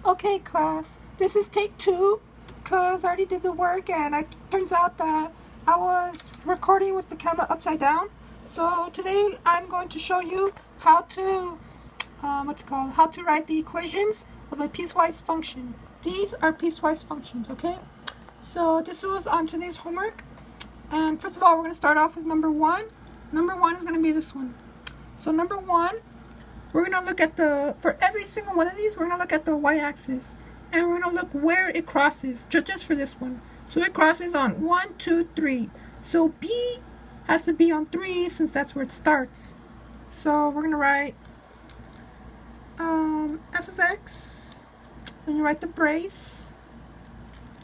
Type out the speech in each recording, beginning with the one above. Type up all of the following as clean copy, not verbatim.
Okay, class, this is take two because I already did the work and it turns out that I was recording with the camera upside down. So today I'm going to show you how to, how to write the equations of a piecewise function. These are piecewise functions, okay? So this was on today's homework. And first of all, we're going to start off with number one. Number one is going to be this one. So number one, we're going to look at for every single one of these, we're going to look at the y-axis. And we're going to look where it crosses, just for this one. So it crosses on 1, 2, 3. So B has to be on 3 since that's where it starts. So we're going to write f of x, then you write the brace,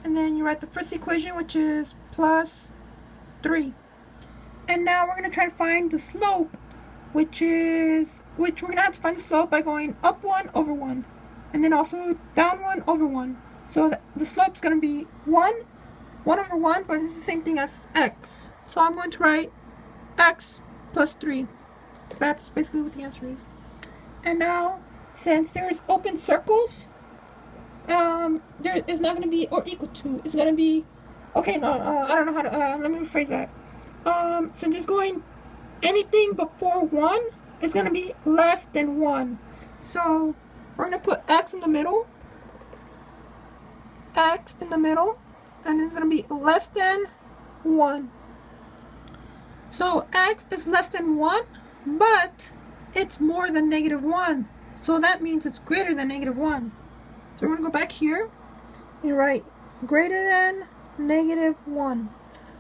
and then you write the first equation, which is plus 3. And now we're going to try to find the slope, which we're going to have to find the slope by going up 1 over 1. And then also down 1 over 1. So the slope is going to be 1 over 1, but it's the same thing as x. So I'm going to write x plus 3. That's basically what the answer is. And now, since there's open circles, there is not going to be or equal to. It's going to be, okay, no, I don't know how to, let me rephrase that. Since it's going anything before 1, it's going to be less than 1. So we're going to put x in the middle, and it's going to be less than 1. So x is less than 1, but it's more than negative 1. So that means it's greater than negative 1. So we're going to go back here and write greater than negative 1.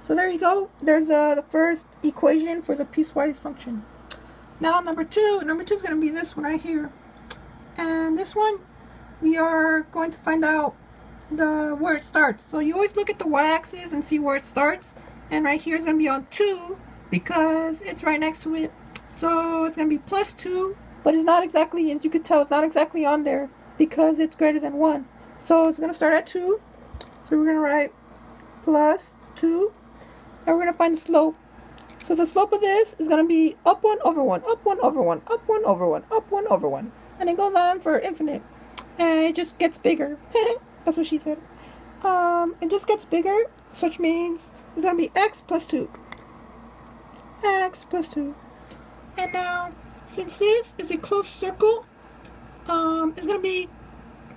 So there you go. There's the first equation for the piecewise function. Now number two is going to be this one right here. And this one, we are going to find out where it starts. So you always look at the y-axis and see where it starts. And right here is going to be on 2 because it's right next to it. So it's going to be plus 2, but it's not exactly, as you could tell, it's not exactly on there because it's greater than 1. So it's going to start at 2. So we're going to write plus 2. And we're going to find the slope. So the slope of this is going to be up 1 over 1, up 1 over 1, up 1 over 1, up 1 over 1. And it goes on for infinite. And it just gets bigger. That's what she said. It just gets bigger, which means it's going to be x plus 2. X plus 2. And now, since this is a closed circle, it's going to be,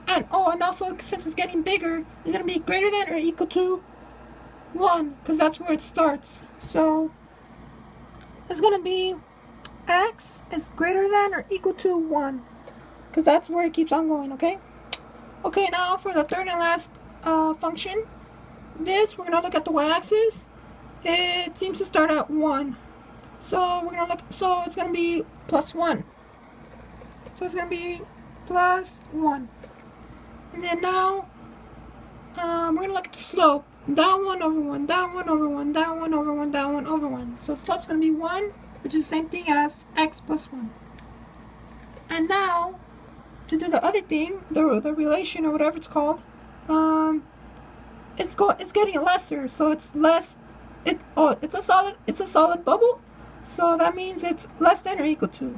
and also since it's getting bigger, it's going to be greater than or equal to 1, because that's where it starts. So it's going to be x is greater than or equal to 1, because that's where it keeps on going, okay? Okay, now for the third and last function, we're going to look at the y-axis. It seems to start at 1. So we're going to look, so it's going to be plus 1. So it's going to be plus 1. And then now, we're going to look at the slope. Down 1 over 1, down 1 over 1, down 1 over 1, down 1 over 1. So the slope's going to be 1, which is the same thing as x plus 1. And now, to do the other thing, the relation or whatever it's called, it's getting lesser. So it's less. It's a solid bubble. So that means it's less than or equal to.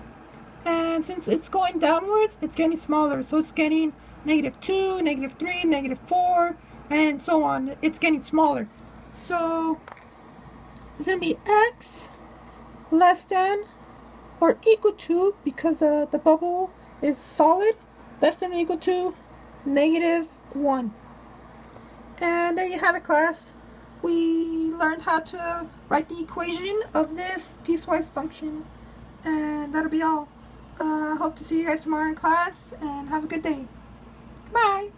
And since it's going downwards, it's getting smaller. So it's getting negative 2, negative 3, negative 4, and so on. It's getting smaller. So it's going to be x less than or equal to, because the bubble is solid, less than or equal to negative 1. And there you have it, class. We learned how to write the equation of this piecewise function. And that'll be all. Hope to see you guys tomorrow in class, and have a good day. Bye.